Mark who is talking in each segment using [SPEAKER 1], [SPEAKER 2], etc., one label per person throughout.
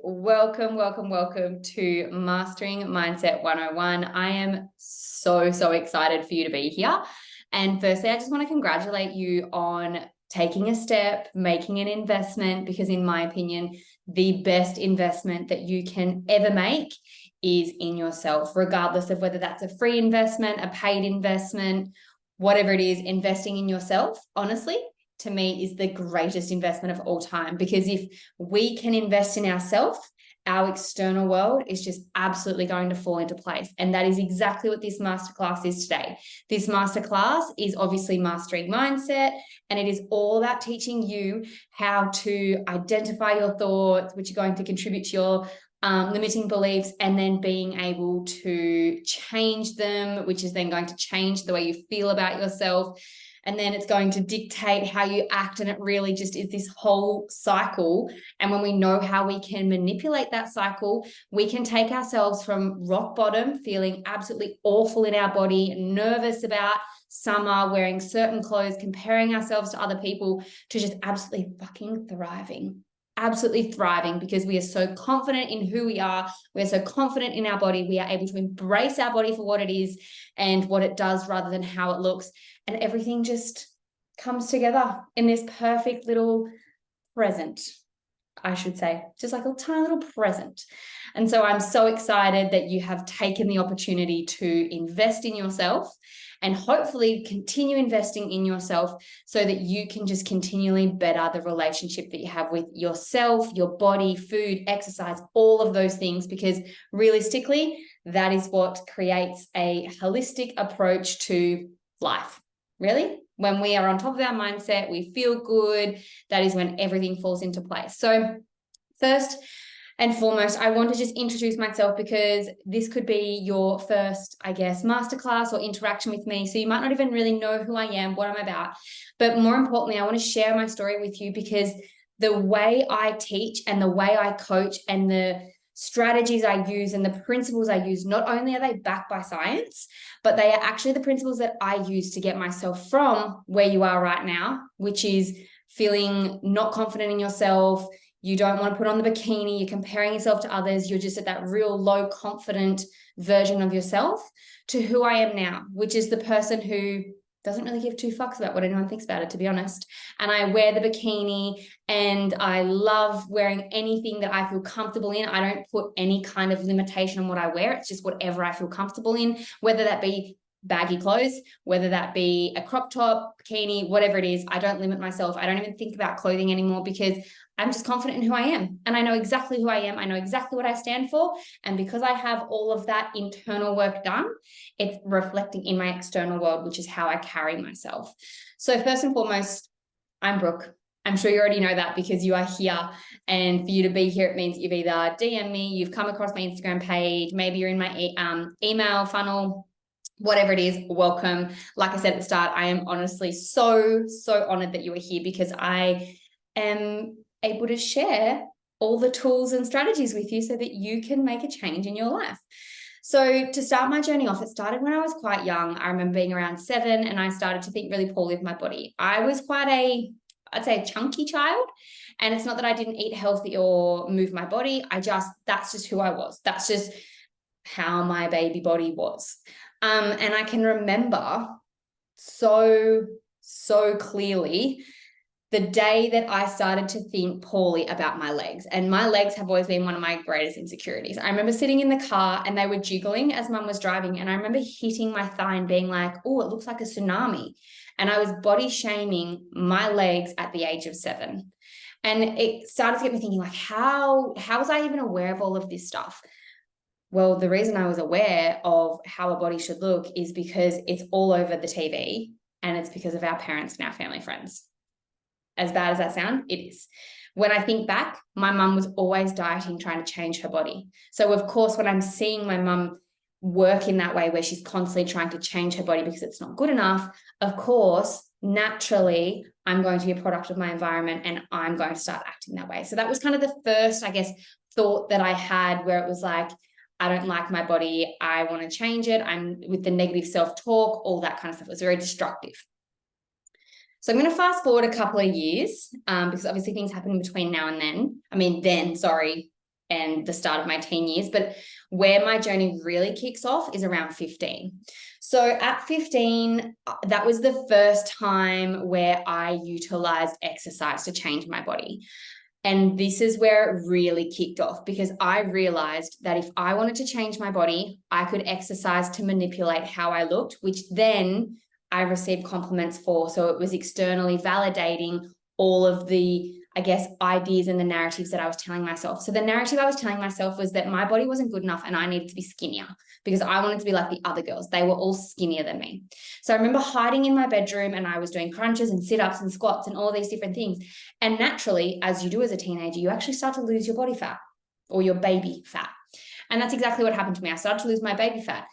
[SPEAKER 1] Welcome to Mastering Mindset 101. I am so excited for you to be here. And firstly, I just want to congratulate you on taking a step, making an investment, because in my opinion, the best investment that you can ever make is in yourself, regardless of whether that's a free investment, a paid investment, whatever it is. Investing in yourself, honestly, to me, is the greatest investment of all time, because if we can invest in ourselves, our external world is just absolutely going to fall into place. And that is exactly what this masterclass is today. This masterclass is obviously mastering mindset, and it is all about teaching you how to identify your thoughts, which are going to contribute to your limiting beliefs, and then being able to change them, which is then going to change the way you feel about yourself. And then it's going to dictate how you act. And it really just is this whole cycle. And when we know how we can manipulate that cycle, we can take ourselves from rock bottom, feeling absolutely awful in our body, nervous about summer, wearing certain clothes, comparing ourselves to other people, to just absolutely fucking thriving. Absolutely thriving, because we are so confident in who we are. We're so confident in our body. We are able to embrace our body for what it is and what it does rather than how it looks. And everything just comes together in this perfect little present, I should say, just like a tiny little present. And so I'm so excited that you have taken the opportunity to invest in yourself, and hopefully continue investing in yourself so that you can just continually better the relationship that you have with yourself, your body, food, exercise, all of those things, because realistically, that is what creates a holistic approach to life. Really, when we are on top of our mindset, we feel good, that is when everything falls into place. So first and foremost, I want to just introduce myself, because this could be your first, I guess, masterclass or interaction with me. So you might not even really know who I am, what I'm about. But more importantly, I want to share my story with you, because the way I teach and the way I coach and the strategies I use and the principles I use, not only are they backed by science, but they are actually the principles that I use to get myself from where you are right now, which is feeling not confident in yourself. You don't want to put on the bikini, you're comparing yourself to others, you're just at that real low confident version of yourself, to who I am now, which is the person who doesn't really give two fucks about what anyone thinks about it, to be honest. And I wear the bikini, and I love wearing anything that I feel comfortable in. I don't put any kind of limitation on what I wear. It's just whatever I feel comfortable in, whether that be baggy clothes, whether that be a crop top, bikini, whatever it is. I don't limit myself. I don't even think about clothing anymore, because I'm just confident in who I am, and I know exactly who I am. I know exactly what I stand for. And because I have all of that internal work done, it's reflecting in my external world, which is how I carry myself. So first and foremost, I'm Brooke. I'm sure you already know that, because you are here, and for you to be here, it means you've either DM'd me, you've come across my Instagram page, maybe you're in my email funnel, whatever it is. Welcome. Like I said at the start, I am honestly so honored that you are here, because I am able to share all the tools and strategies with you so that you can make a change in your life. So to start my journey off, it started when I was quite young. I remember being around 7, and I started to think really poorly of my body. I was quite I'd say a chunky child. And it's not that I didn't eat healthy or move my body. That's just who I was. That's just how my baby body was. And I can remember so clearly the day that I started to think poorly about my legs. And my legs have always been one of my greatest insecurities. I remember sitting in the car, and they were jiggling as mum was driving. And I remember hitting my thigh and being like, oh, it looks like a tsunami. And I was body shaming my legs at the age of 7. And it started to get me thinking, like, how was I even aware of all of this stuff? Well, the reason I was aware of how a body should look is because it's all over the TV, and it's because of our parents and our family friends. As bad as that sounds, it is. When I think back, my mum was always dieting, trying to change her body. So of course, when I'm seeing my mum work in that way, where she's constantly trying to change her body because it's not good enough, of course, naturally, I'm going to be a product of my environment, and I'm going to start acting that way. So that was kind of the first, I guess, thought that I had, where it was like, I don't like my body, I want to change it. I'm with the negative self-talk, all that kind of stuff. It was very destructive. So I'm going to fast forward a couple of years, because obviously things happen in between now and then. and the start of my teen years. But where my journey really kicks off is around 15. So at 15, that was the first time where I utilized exercise to change my body. And this is where it really kicked off, because I realized that if I wanted to change my body, I could exercise to manipulate how I looked, which then I received compliments for. So it was externally validating all of the, I guess, ideas and the narratives that I was telling myself. So the narrative I was telling myself was that my body wasn't good enough and I needed to be skinnier, because I wanted to be like the other girls. They were all skinnier than me. So I remember hiding in my bedroom and I was doing crunches and sit-ups and squats and all these different things. And naturally, as you do as a teenager, you actually start to lose your body fat or your baby fat. And that's exactly what happened to me. I started to lose my baby fat.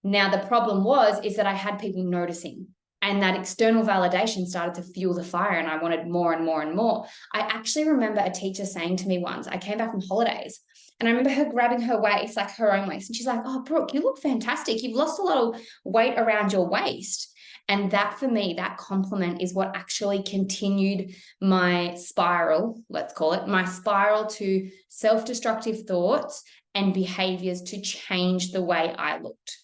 [SPEAKER 1] Now, the problem is that I had people noticing, and that external validation started to fuel the fire, and I wanted more and more and more. I actually remember a teacher saying to me once, I came back from holidays, and I remember her grabbing her waist, like her own waist, and she's like, "Oh, Brooke, you look fantastic. You've lost a lot of weight around your waist." And that, for me, that compliment is what actually continued my spiral, let's call it, my spiral to self-destructive thoughts and behaviors to change the way I looked.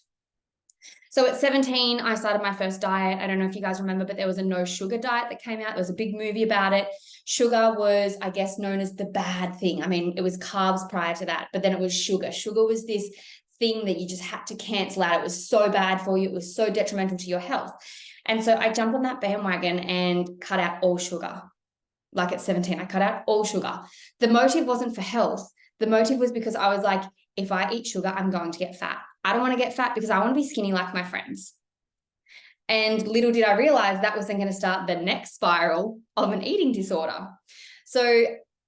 [SPEAKER 1] So at 17, I started my first diet. I don't know if you guys remember, but there was a no sugar diet that came out. There was a big movie about it. Sugar was, I guess, known as the bad thing. I mean, it was carbs prior to that, but then it was sugar. Sugar was this thing that you just had to cancel out. It was so bad for you. It was so detrimental to your health. And so I jumped on that bandwagon and cut out all sugar. Like at 17, I cut out all sugar. The motive wasn't for health. The motive was because I was like, if I eat sugar, I'm going to get fat. I don't want to get fat because I want to be skinny like my friends. And little did I realize that was then going to start the next spiral of an eating disorder. So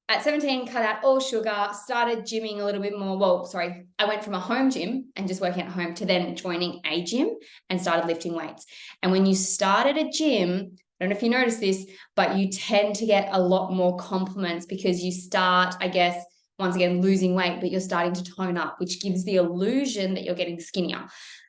[SPEAKER 1] at 17, cut out all sugar, started gymming a little bit more. Well, sorry, I went from a home gym and just working at home to then joining a gym and started lifting weights. And when you start at a gym, I don't know if you notice this, but you tend to get a lot more compliments because you start, I guess, once again, losing weight, but you're starting to tone up, which gives the illusion that you're getting skinnier.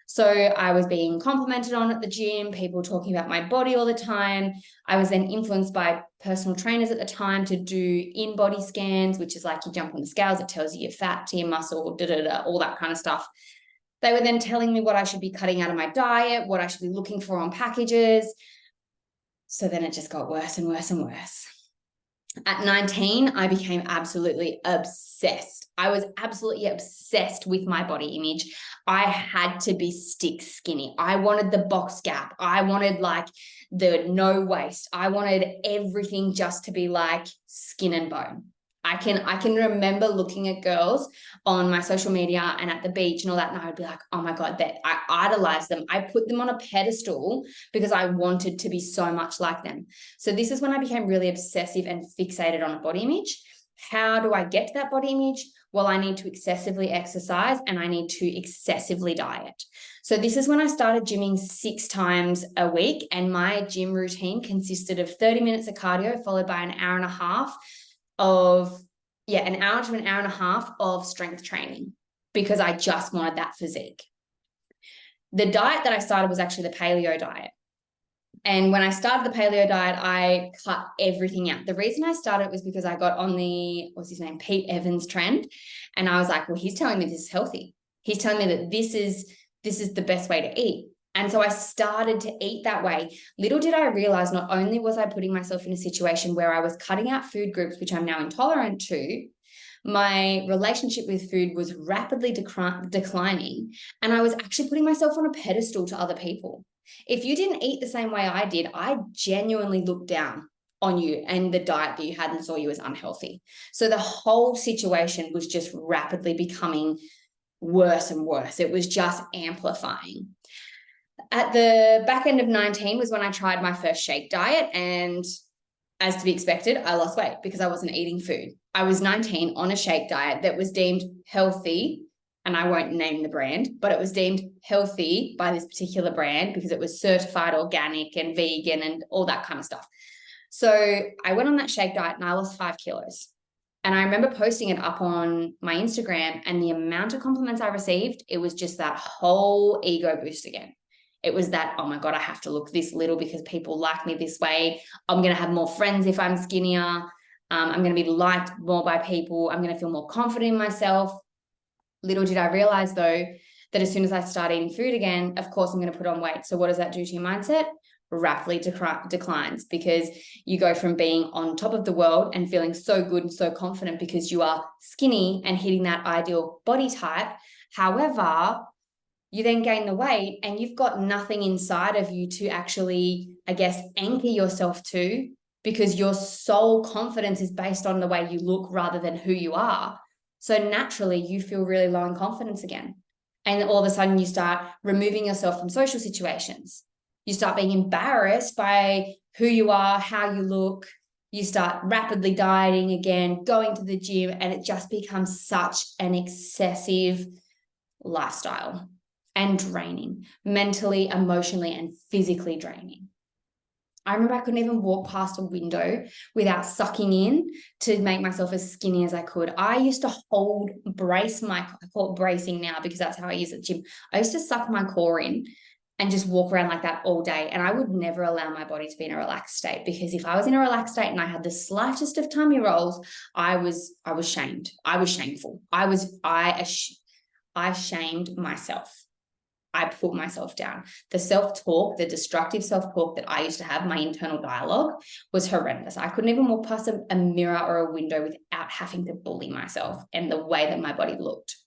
[SPEAKER 1] So I was being complimented on at the gym, people talking about my body all the time. I was then influenced by personal trainers at the time to do in-body scans, which is like you jump on the scales, it tells you your fat to your muscle, all that kind of stuff. They were then telling me what I should be cutting out of my diet, what I should be looking for on packages. So then it just got worse and worse and worse. At 19, I became absolutely obsessed. I was absolutely obsessed with my body image. I had to be stick skinny. I wanted the box gap. I wanted like the no waist. I wanted everything just to be like skin and bone. I can remember looking at girls on my social media and at the beach and all that, and I would be like, oh my God, that I idolized them. I put them on a pedestal because I wanted to be so much like them. So this is when I became really obsessive and fixated on a body image. How do I get to that body image? Well, I need to excessively exercise and I need to excessively diet. So this is when I started gymming 6 times a week, and my gym routine consisted of 30 minutes of cardio followed by an hour and a half of an hour to an hour and a half of strength training, because I just wanted that physique. The diet that I started was actually the paleo diet. And when I started the paleo diet, I cut everything out. The reason I started was because I got on the, what's his name, Pete Evans trend. And I was like, well, he's telling me this is healthy. He's telling me that this is the best way to eat. And so I started to eat that way. Little did I realize, not only was I putting myself in a situation where I was cutting out food groups, which I'm now intolerant to, my relationship with food was rapidly declining. And I was actually putting myself on a pedestal to other people. If you didn't eat the same way I did, I genuinely looked down on you and the diet that you had and saw you as unhealthy. So the whole situation was just rapidly becoming worse and worse. It was just amplifying. At the back end of 19 was when I tried my first shake diet, and as to be expected, I lost weight because I wasn't eating food. I was 19 on a shake diet that was deemed healthy, and I won't name the brand, but it was deemed healthy by this particular brand because it was certified organic and vegan and all that kind of stuff. So I went on that shake diet and I lost 5 kilos. And I remember posting it up on my Instagram, and the amount of compliments I received, it was just that whole ego boost again. It was that, oh my God, I have to look this little because people like me this way. I'm going to have more friends if I'm skinnier. I'm going to be liked more by people. I'm going to feel more confident in myself. Little did I realize, though, that as soon as I start eating food again, of course, I'm going to put on weight. So what does that do to your mindset? Rapidly declines, because you go from being on top of the world and feeling so good and so confident because you are skinny and hitting that ideal body type. However, you then gain the weight and you've got nothing inside of you to actually, I guess, anchor yourself to, because your sole confidence is based on the way you look rather than who you are. So naturally, you feel really low in confidence again. And all of a sudden, you start removing yourself from social situations. You start being embarrassed by who you are, how you look. You start rapidly dieting again, going to the gym, and it just becomes such an excessive lifestyle and draining, mentally, emotionally, and physically draining. I remember I couldn't even walk past a window without sucking in to make myself as skinny as I could. I used to brace I call it bracing now because that's how I use it at the gym. I used to suck my core in and just walk around like that all day. And I would never allow my body to be in a relaxed state, because if I was in a relaxed state and I had the slightest of tummy rolls, I was shamed. I was shameful. I shamed myself. I put myself down. The self-talk, the destructive self-talk that I used to have, my internal dialogue, was horrendous. I couldn't even walk past a mirror or a window without having to bully myself and the way that my body looked.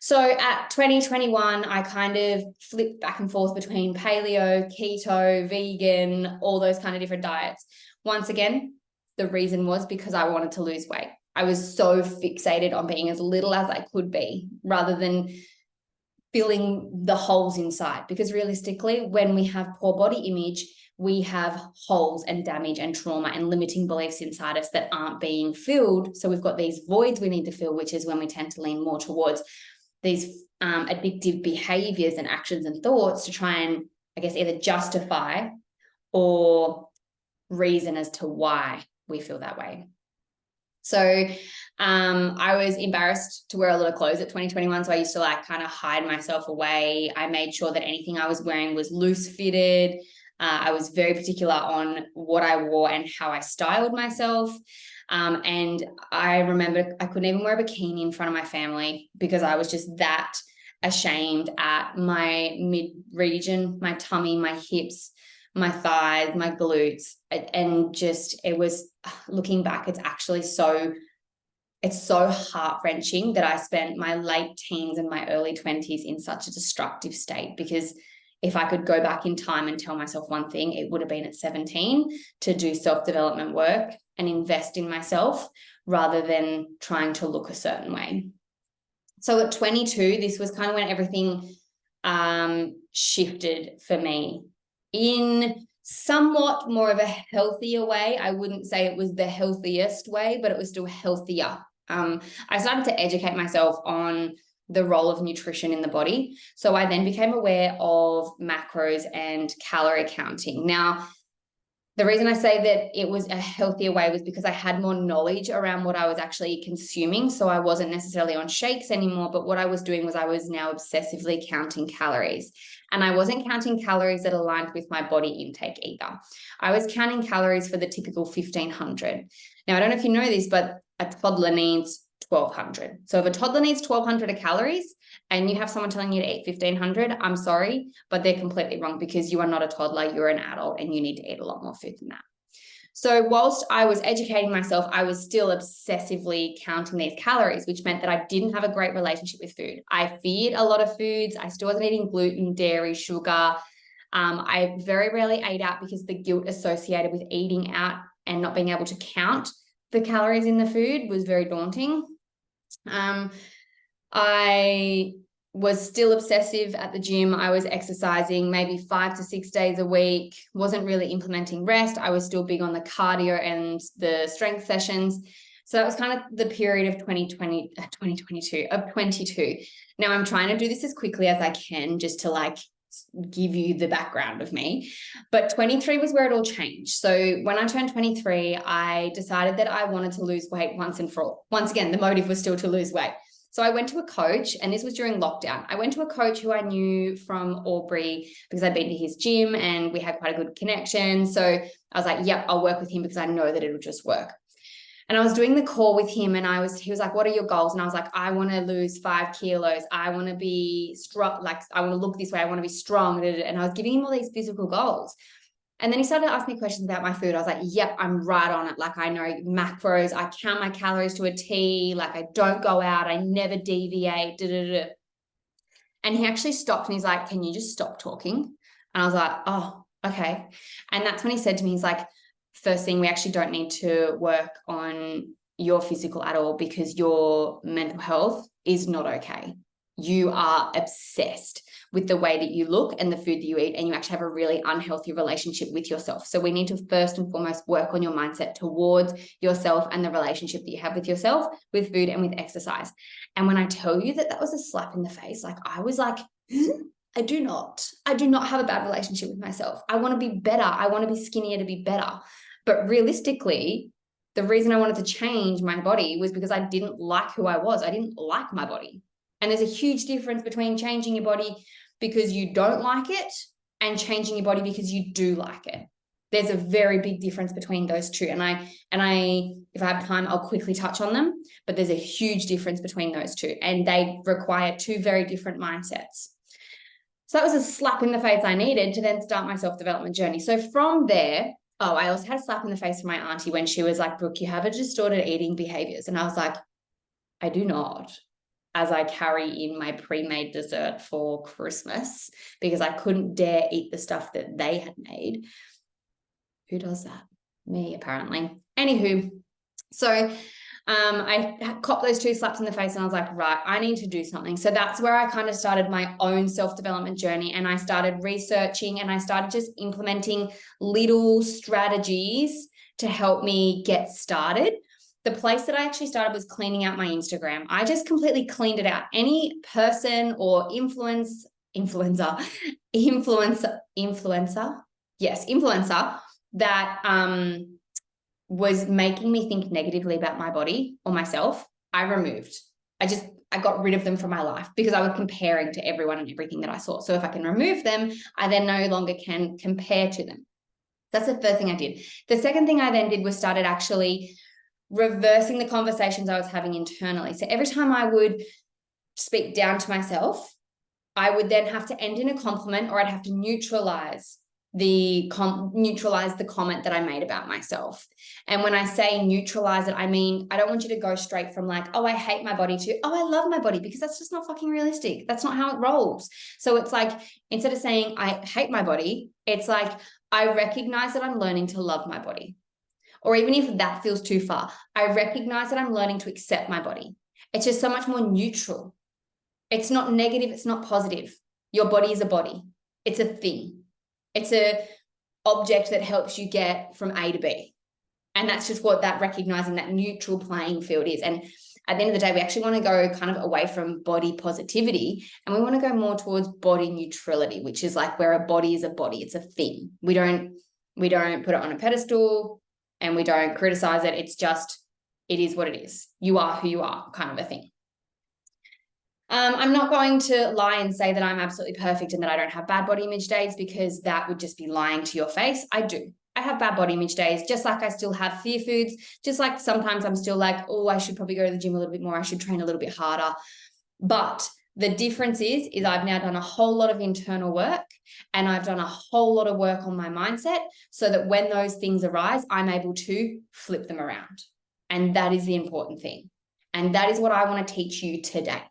[SPEAKER 1] So at 2021, I kind of flipped back and forth between paleo, keto, vegan, all those kind of different diets. Once again, the reason was because I wanted to lose weight. I was so fixated on being as little as I could be rather than filling the holes inside, because realistically, when we have poor body image, we have holes and damage and trauma and limiting beliefs inside us that aren't being filled. So we've got these voids we need to fill, which is when we tend to lean more towards these addictive behaviors and actions and thoughts to try and, I guess, either justify or reason as to why we feel that way. So I was embarrassed to wear a lot of clothes at 2021. So I used to like kind of hide myself away. I made sure that anything I was wearing was loose fitted. I was very particular on what I wore and how I styled myself. And I remember I couldn't even wear a bikini in front of my family because I was just that ashamed at my mid-region, my tummy, my hips, my thighs, my glutes. And just, it was, looking back, it's so heart-wrenching that I spent my late teens and my early 20s in such a destructive state, because if I could go back in time and tell myself one thing, it would have been at 17 to do self-development work and invest in myself rather than trying to look a certain way. So at 22, this was kind of when everything shifted for me in somewhat more of a healthier way. I wouldn't say it was the healthiest way, but it was still healthier. I started to educate myself on the role of nutrition in the body. So I then became aware of macros and calorie counting. Now, the reason I say that it was a healthier way was because I had more knowledge around what I was actually consuming. So I wasn't necessarily on shakes anymore, but what I was doing was I was now obsessively counting calories. And I wasn't counting calories that aligned with my body intake either. I was counting calories for the typical 1,500. Now, I don't know if you know this, but a toddler needs 1,200. So if a toddler needs 1,200 calories and you have someone telling you to eat 1,500, I'm sorry, but they're completely wrong, because you are not a toddler, you're an adult, and you need to eat a lot more food than that. So whilst I was educating myself, I was still obsessively counting these calories, which meant that I didn't have a great relationship with food. I feared a lot of foods. I still wasn't eating gluten, dairy, sugar. I very rarely ate out because the guilt associated with eating out and not being able to count the calories in the food was very daunting. I was still obsessive at the gym. I was exercising maybe 5 to 6 days a week, wasn't really implementing rest. I was still big on the cardio and the strength sessions. So that was kind of the period of 22. Now I'm trying to do this as quickly as I can just to like give you the background of me. But 23 was where it all changed. So when I turned 23, I decided that I wanted to lose weight once and for all. Once again, the motive was still to lose weight. So I went to a coach, and this was during lockdown. I went to a coach who I knew from Albury because I'd been to his gym and we had quite a good connection. So I was like, yep, I'll work with him because I know that it'll just work. And I was doing the call with him, and he was like, what are your goals? And I was like, I want to lose 5 kilos. I want to be strong. Like, I want to look this way. I want to be strong. And I was giving him all these physical goals. And then he started to ask me questions about my food. I was like, yep, I'm right on it. Like, I know macros. I count my calories to a T. Like, I don't go out. I never deviate. Da, da, da. And he actually stopped and he's like, can you just stop talking? And I was like, oh, okay. And that's when he said to me, he's like, first thing, we actually don't need to work on your physical at all because your mental health is not okay. You are obsessed with the way that you look and the food that you eat, and you actually have a really unhealthy relationship with yourself. So we need to first and foremost work on your mindset towards yourself and the relationship that you have with yourself, with food and with exercise. And when I tell you that that was a slap in the face, like I was like, I do not have a bad relationship with myself. I want to be better. I want to be skinnier to be better. But realistically, the reason I wanted to change my body was because I didn't like who I was. I didn't like my body. And there's a huge difference between changing your body because you don't like it and changing your body because you do like it. There's a very big difference between those two. And I, if I have time, I'll quickly touch on them, but there's a huge difference between those two, and they require two very different mindsets. So that was a slap in the face I needed to then start my self-development journey. So from there, I also had a slap in the face from my auntie when she was like, Brooke, you have a distorted eating behaviors. And I was like, I do not, as I carry in my pre-made dessert for Christmas because I couldn't dare eat the stuff that they had made. Who does that? Me, apparently. Anywho, so I copped those 2 slaps in the face and I was like, right, I need to do something. So that's where I kind of started my own self-development journey, and I started researching and I started just implementing little strategies to help me get started. The place that I actually started was cleaning out my Instagram. I just completely cleaned it out. Any person or influencer, that was making me think negatively about my body or myself, I removed. I got rid of them from my life because I was comparing to everyone and everything that I saw. So if I can remove them, I then no longer can compare to them. That's the first thing I did. The second thing I then did was started actually reversing the conversations I was having internally. So every time I would speak down to myself, I would then have to end in a compliment, or I'd have to neutralize the comment that I made about myself. And when I say neutralize it, I mean, I don't want you to go straight from like, oh, I hate my body to, oh, I love my body, because that's just not fucking realistic. That's not how it rolls. So it's like, instead of saying I hate my body, it's like, I recognize that I'm learning to love my body. Or even if that feels too far, I recognize that I'm learning to accept my body. It's just so much more neutral. It's not negative. It's not positive. Your body is a body. It's a thing. It's a object that helps you get from A to B. And that's just what that recognizing that neutral playing field is. And at the end of the day, we actually want to go kind of away from body positivity, and we want to go more towards body neutrality, which is like where a body is a body. It's a thing. We don't put it on a pedestal and we don't criticize it. It's just, it is what it is. You are who you are, kind of a thing. I'm not going to lie and say that I'm absolutely perfect and that I don't have bad body image days, because that would just be lying to your face. I do. I have bad body image days, just like I still have fear foods, just like sometimes I'm still like, oh, I should probably go to the gym a little bit more. I should train a little bit harder. But the difference is I've now done a whole lot of internal work, and I've done a whole lot of work on my mindset, so that when those things arise, I'm able to flip them around. And that is the important thing. And that is what I want to teach you today.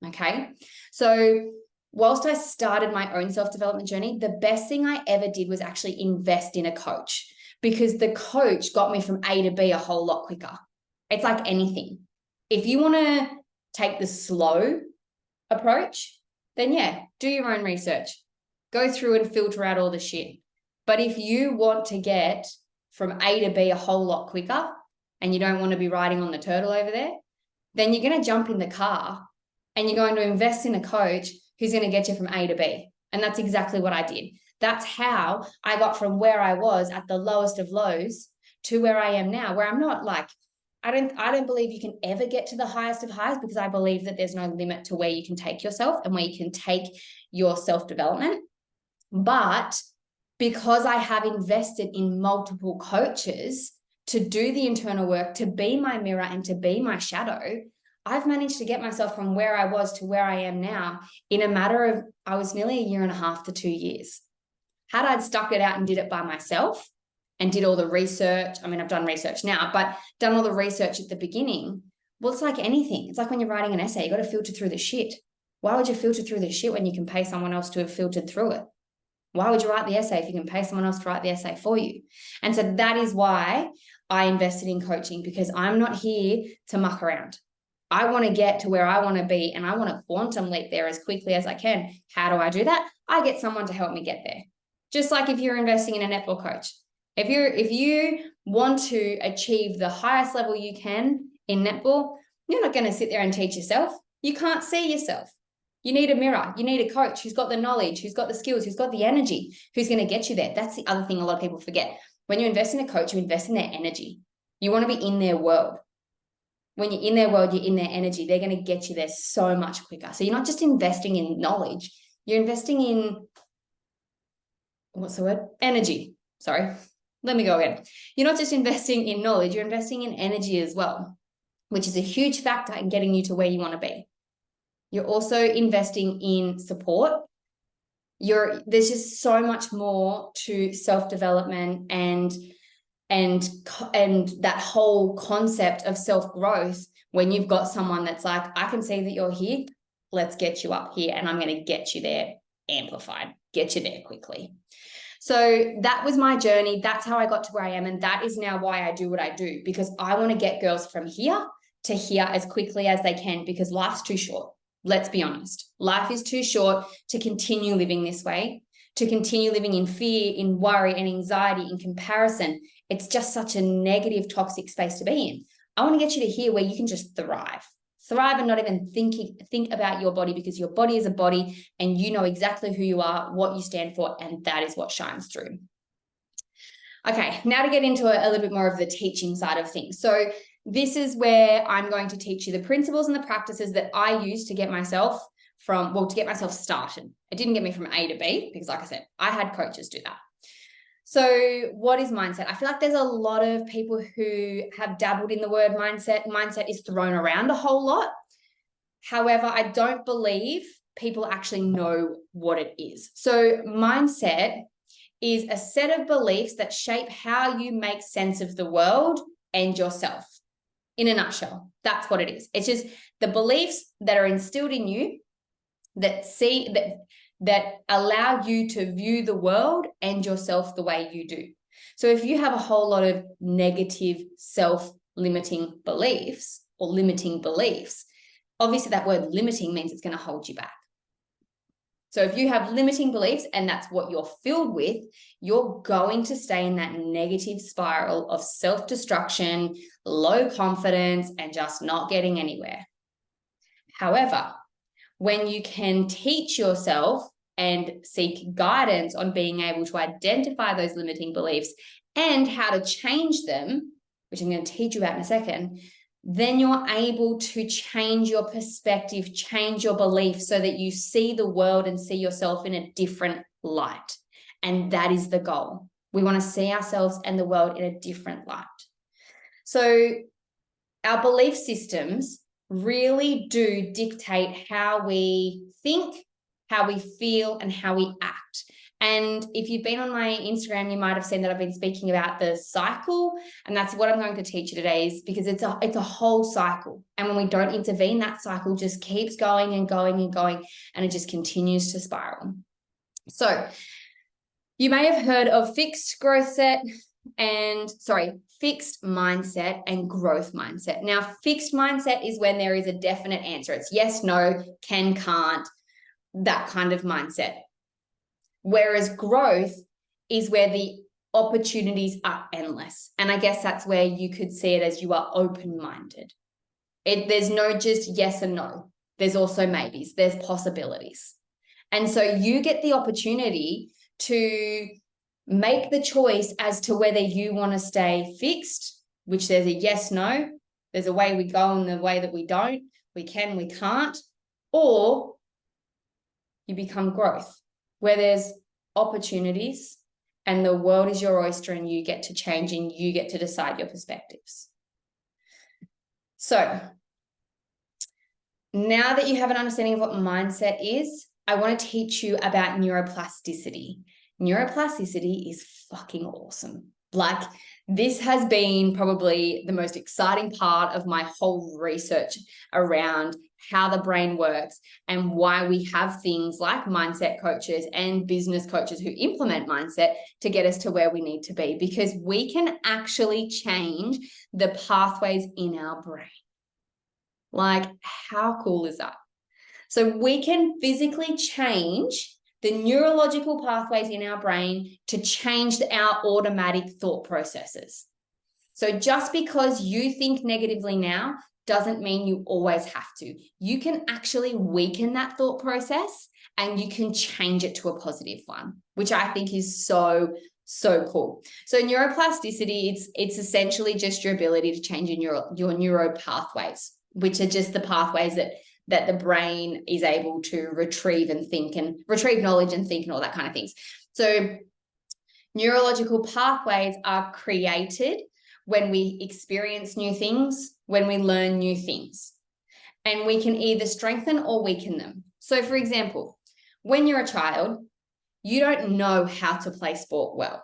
[SPEAKER 1] Okay. So whilst I started my own self-development journey, the best thing I ever did was actually invest in a coach, because the coach got me from A to B a whole lot quicker. It's like anything. If you want to take the slow approach, then yeah, do your own research. Go through and filter out all the shit. But if you want to get from A to B a whole lot quicker, and you don't want to be riding on the turtle over there, then you're going to jump in the car and you're going to invest in a coach who's going to get you from A to B. And that's exactly what I did. That's how I got from where I was at the lowest of lows to where I am now, where I'm not like, I don't believe you can ever get to the highest of highs, because I believe that there's no limit to where you can take yourself and where you can take your self-development. But because I have invested in multiple coaches to do the internal work, to be my mirror and to be my shadow, I've managed to get myself from where I was to where I am now in a matter of, I was nearly 1.5 to 2 years. Had I stuck it out and did it by myself and did all the research, I mean, I've done research now, but done all the research at the beginning, well, it's like anything. It's like when you're writing an essay, you got to filter through the shit. Why would you filter through the shit when you can pay someone else to have filtered through it? Why would you write the essay if you can pay someone else to write the essay for you? And so that is why I invested in coaching, because I'm not here to muck around. I want to get to where I want to be, and I want to quantum leap there as quickly as I can. How do I do that? I get someone to help me get there. Just like if you're investing in a netball coach. If you want to achieve the highest level you can in netball, you're not going to sit there and teach yourself. You can't see yourself. You need a mirror. You need a coach who's got the knowledge, who's got the skills, who's got the energy, who's going to get you there. That's the other thing a lot of people forget. When you invest in a coach, you invest in their energy. You want to be in their world. When you're in their world, you're in their energy. They're going to get you there so much quicker. So you're not just investing in knowledge. You're investing in, what's the word? Energy. Sorry. Let me go again. You're not just investing in knowledge. You're investing in energy as well, which is a huge factor in getting you to where you want to be. You're also investing in support. There's just so much more to self-development and that whole concept of self-growth when you've got someone that's like, I can see that you're here. Let's get you up here, and I'm going to get you there amplified, get you there quickly. So that was my journey. That's how I got to where I am. And that is now why I do what I do, because I want to get girls from here to here as quickly as they can, because life's too short. Let's be honest. Life is too short to continue living this way, to continue living in fear, in worry, and anxiety, in comparison. It's just such a negative, toxic space to be in. I want to get you to here where you can just thrive and not even think about your body, because your body is a body and you know exactly who you are, what you stand for, and that is what shines through. Okay, now to get into a little bit more of the teaching side of things. So this is where I'm going to teach you the principles and the practices that I use to get myself started. It didn't get me from A to B, because like I said, I had coaches do that. So what is mindset? I feel like there's a lot of people who have dabbled in the word mindset. Mindset is thrown around a whole lot. However, I don't believe people actually know what it is. So mindset is a set of beliefs that shape how you make sense of the world and yourself. In a nutshell, that's what it is. It's just the beliefs that are instilled in you that allow you to view the world and yourself the way you do. So if you have a whole lot of negative self-limiting beliefs or limiting beliefs, obviously that word limiting means it's going to hold you back. So if you have limiting beliefs and that's what you're filled with, you're going to stay in that negative spiral of self-destruction, low confidence, and just not getting anywhere. However, when you can teach yourself and seek guidance on being able to identify those limiting beliefs and how to change them, which I'm going to teach you about in a second, then you're able to change your perspective, change your beliefs so that you see the world and see yourself in a different light. And that is the goal. We want to see ourselves and the world in a different light. So our belief systems really do dictate how we think, how we feel, and how we act. And if you've been on my Instagram, you might have seen that I've been speaking about the cycle, and that's what I'm going to teach you today, is because it's a whole cycle. And when we don't intervene, that cycle just keeps going and going and going, and it just continues to spiral. So you may have heard of fixed mindset and growth mindset. Now, fixed mindset is when there is a definite answer. It's yes, no, can, can't, that kind of mindset. Whereas growth is where the opportunities are endless. And I guess that's where you could see it as you are open-minded. There's no just yes and no. There's also maybes. There's possibilities. And so you get the opportunity to make the choice as to whether you want to stay fixed, which there's a yes, no. There's a way we go and the way that we don't. We can, we can't. Or you become growth, where there's opportunities and the world is your oyster and you get to change and you get to decide your perspectives. So now that you have an understanding of what mindset is, I want to teach you about neuroplasticity. Neuroplasticity is fucking awesome. Like, this has been probably the most exciting part of my whole research around how the brain works and why we have things like mindset coaches and business coaches who implement mindset to get us to where we need to be, because we can actually change the pathways in our brain. Like, how cool is that? So we can physically change the neurological pathways in our brain to change our automatic thought processes. So just because you think negatively now doesn't mean you always have to. You can actually weaken that thought process and you can change it to a positive one, which I think is so cool. So neuroplasticity, it's essentially just your ability to change your neuro pathways, which are just the pathways that the brain is able to retrieve and think and retrieve knowledge and think and all that kind of things. So neurological pathways are created when we experience new things, when we learn new things, and we can either strengthen or weaken them. So for example, when you're a child, you don't know how to play sport well.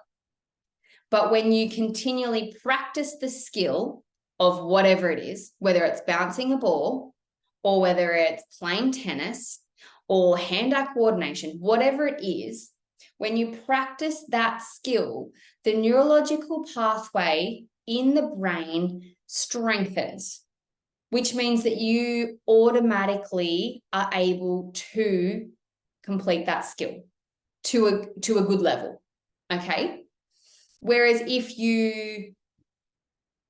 [SPEAKER 1] But when you continually practice the skill of whatever it is, whether it's bouncing a ball or whether it's playing tennis or hand-eye coordination, whatever it is, when you practice that skill, the neurological pathway in the brain strengthens, which means that you automatically are able to complete that skill to a good level, okay? Whereas if you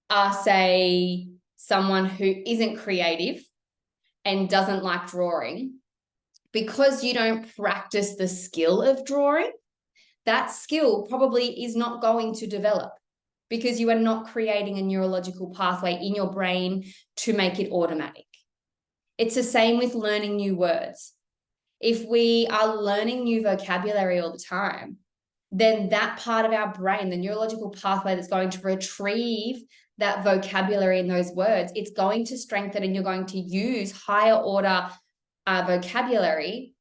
[SPEAKER 1] are, say, someone who isn't creative and doesn't like drawing, because you don't practice the skill of drawing, that skill probably is not going to develop because you are not creating a neurological pathway in your brain to make it automatic. It's the same with learning new words. If we are learning new vocabulary all the time, then that part of our brain, the neurological pathway that's going to retrieve that vocabulary in those words, it's going to strengthen and you're going to use higher order vocabulary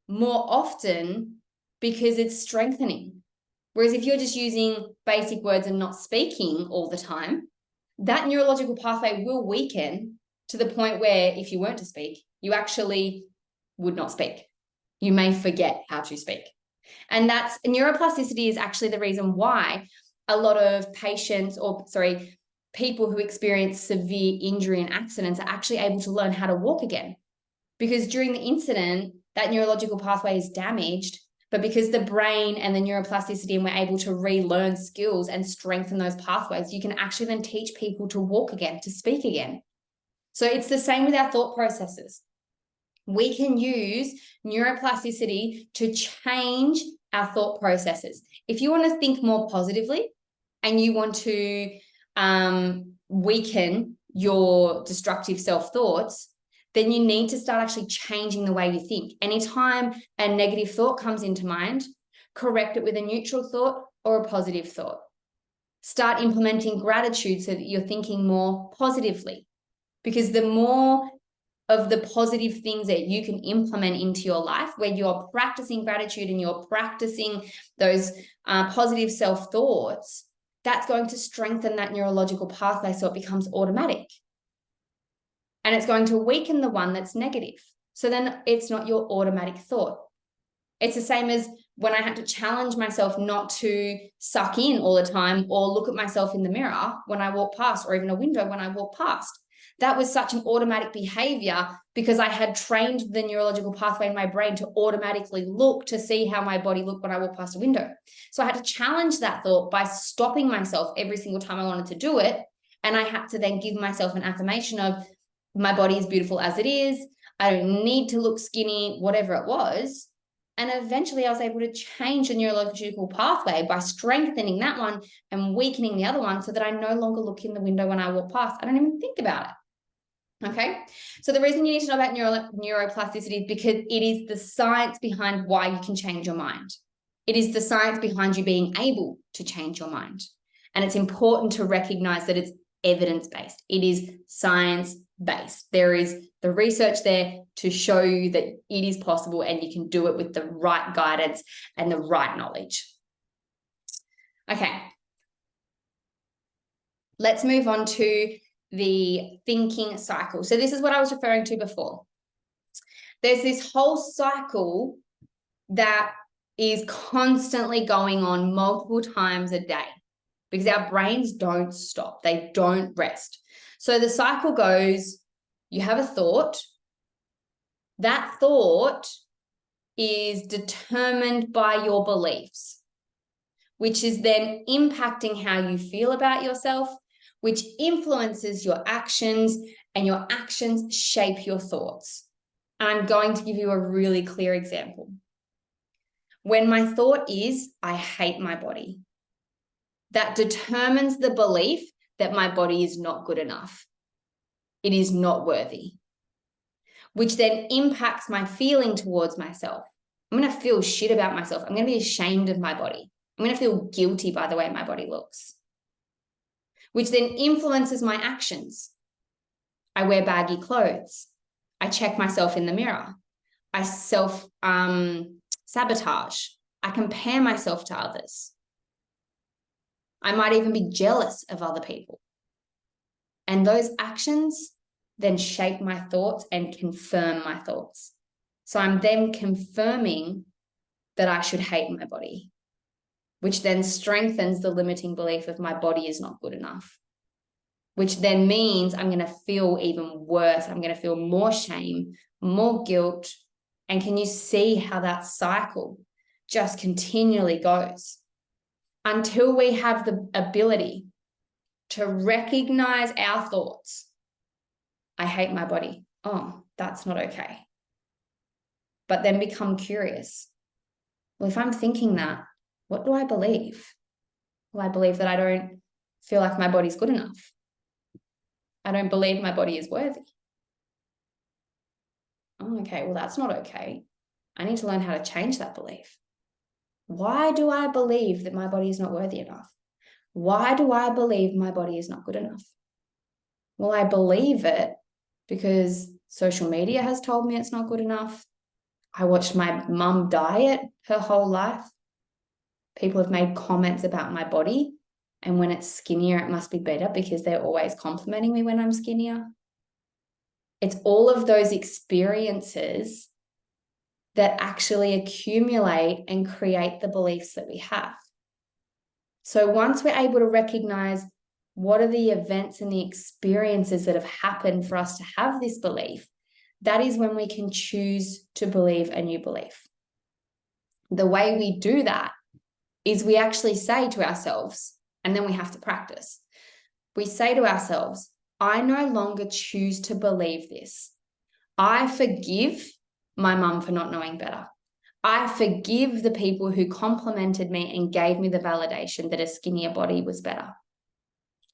[SPEAKER 1] more often because it's strengthening. Whereas if you're just using basic words and not speaking all the time, that neurological pathway will weaken to the point where if you weren't to speak, you actually would not speak. You may forget how to speak. And that's neuroplasticity is actually the reason why a lot of people who experience severe injury and accidents are actually able to learn how to walk again. Because during the incident, that neurological pathway is damaged, but because the brain and the neuroplasticity and we're able to relearn skills and strengthen those pathways, you can actually then teach people to walk again, to speak again. So it's the same with our thought processes. We can use neuroplasticity to change our thought processes. If you want to think more positively and you want to weaken your destructive self-thoughts, then you need to start actually changing the way you think. Anytime a negative thought comes into mind, correct it with a neutral thought or a positive thought. Start implementing gratitude so that you're thinking more positively, because the more of the positive things that you can implement into your life, where you're practicing gratitude and you're practicing those positive self-thoughts, that's going to strengthen that neurological pathway so it becomes automatic. And it's going to weaken the one that's negative. So then it's not your automatic thought. It's the same as when I had to challenge myself not to suck in all the time or look at myself in the mirror when I walk past, or even a window when I walk past. That was such an automatic behavior because I had trained the neurological pathway in my brain to automatically look to see how my body looked when I walked past a window. So I had to challenge that thought by stopping myself every single time I wanted to do it. And I had to then give myself an affirmation of, my body is beautiful as it is. I don't need to look skinny, whatever it was. And eventually I was able to change the neurological pathway by strengthening that one and weakening the other one so that I no longer look in the window when I walk past. I don't even think about it. Okay. So the reason you need to know about neuroplasticity is because it is the science behind why you can change your mind. It is the science behind you being able to change your mind. And it's important to recognize that it's evidence-based. It is science-based. There is the research there to show you that it is possible and you can do it with the right guidance and the right knowledge. Okay. Let's move on to the thinking cycle. So this is what I was referring to before. There's this whole cycle that is constantly going on multiple times a day because our brains don't stop. They don't rest. So the cycle goes, you have a thought. That thought is determined by your beliefs, which is then impacting how you feel about yourself, which influences your actions, and your actions shape your thoughts. And I'm going to give you a really clear example. When my thought is, I hate my body, that determines the belief that my body is not good enough. It is not worthy, which then impacts my feeling towards myself. I'm going to feel shit about myself. I'm going to be ashamed of my body. I'm going to feel guilty by the way my body looks, which then influences my actions. I wear baggy clothes. I check myself in the mirror. I self-sabotage. I compare myself to others. I might even be jealous of other people. And those actions then shape my thoughts and confirm my thoughts. So I'm then confirming that I should hate my body, which then strengthens the limiting belief of my body is not good enough, which then means I'm going to feel even worse. I'm going to feel more shame, more guilt. And can you see how that cycle just continually goes until we have the ability to recognize our thoughts? I hate my body. Oh, that's not okay. But then become curious. Well, if I'm thinking that, what do I believe? Well, I believe that I don't feel like my body's good enough. I don't believe my body is worthy. Oh, okay, well, that's not okay. I need to learn how to change that belief. Why do I believe that my body is not worthy enough? Why do I believe my body is not good enough? Well, I believe it because social media has told me it's not good enough. I watched my mum diet her whole life. People have made comments about my body, and when it's skinnier, it must be better because they're always complimenting me when I'm skinnier. It's all of those experiences that actually accumulate and create the beliefs that we have. So once we're able to recognize what are the events and the experiences that have happened for us to have this belief, that is when we can choose to believe a new belief. The way we do that is we actually say to ourselves, and then we have to practice. We say to ourselves, I no longer choose to believe this. I forgive my mum for not knowing better. I forgive the people who complimented me and gave me the validation that a skinnier body was better.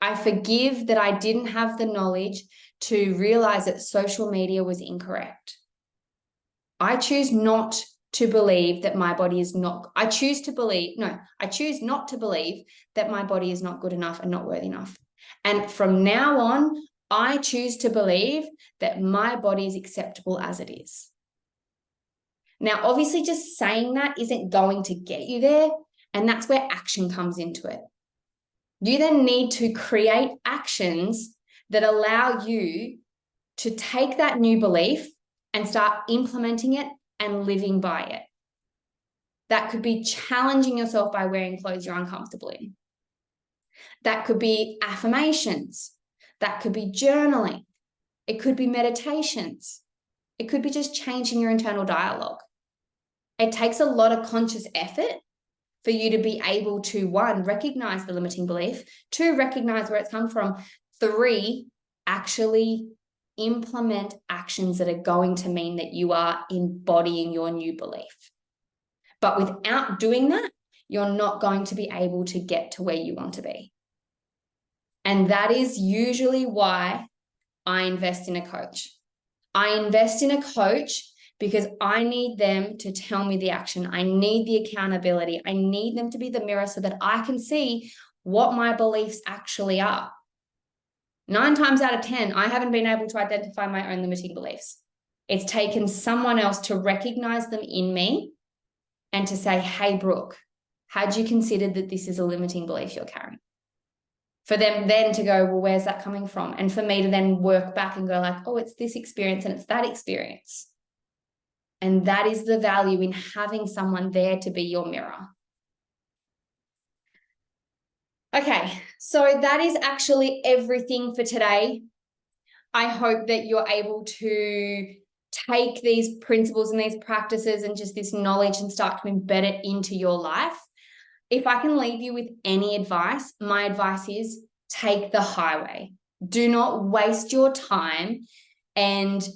[SPEAKER 1] I forgive that I didn't have the knowledge to realize that social media was incorrect. I choose not to believe that my body is not, I choose not to believe that my body is not good enough and not worthy enough. And from now on, I choose to believe that my body is acceptable as it is. Now, obviously, just saying that isn't going to get you there, and that's where action comes into it. You then need to create actions that allow you to take that new belief and start implementing it and living by it. That could be challenging yourself by wearing clothes you're uncomfortable in. That could be affirmations. That could be journaling. It could be meditations. It could be just changing your internal dialogue. It takes a lot of conscious effort for you to be able to, 1, recognize the limiting belief, 2, recognize where it's come from, 3, actually implement actions that are going to mean that you are embodying your new belief. But without doing that, you're not going to be able to get to where you want to be. And that is usually why I invest in a coach. I invest in a coach because I need them to tell me the action. I need the accountability. I need them to be the mirror so that I can see what my beliefs actually are. 9 times out of 10, I haven't been able to identify my own limiting beliefs. It's taken someone else to recognize them in me and to say, hey, Brooke, had you considered that this is a limiting belief you're carrying? For them then to go, well, where's that coming from? And for me to then work back and go like, oh, it's this experience and it's that experience. And that is the value in having someone there to be your mirror. Okay, so that is actually everything for today. I hope that you're able to take these principles and these practices and just this knowledge and start to embed it into your life. If I can leave you with any advice, my advice is take the highway. Do not waste your time and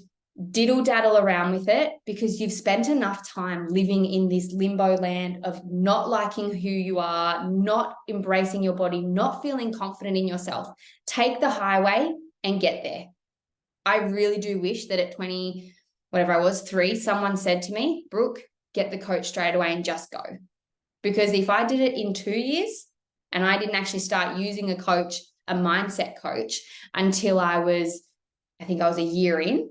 [SPEAKER 1] diddle daddle around with it, because you've spent enough time living in this limbo land of not liking who you are, not embracing your body, not feeling confident in yourself. Take the highway and get there. I really do wish that at 20, whatever I was, 3, someone said to me, Brooke, get the coach straight away and just go. Because if I did it in 2 years and I didn't actually start using a coach, a mindset coach, until I think I was a year in,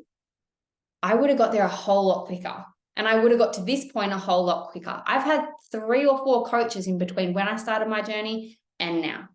[SPEAKER 1] I would have got there a whole lot quicker. And I would have got to this point a whole lot quicker. I've had 3 or 4 coaches in between when I started my journey and now.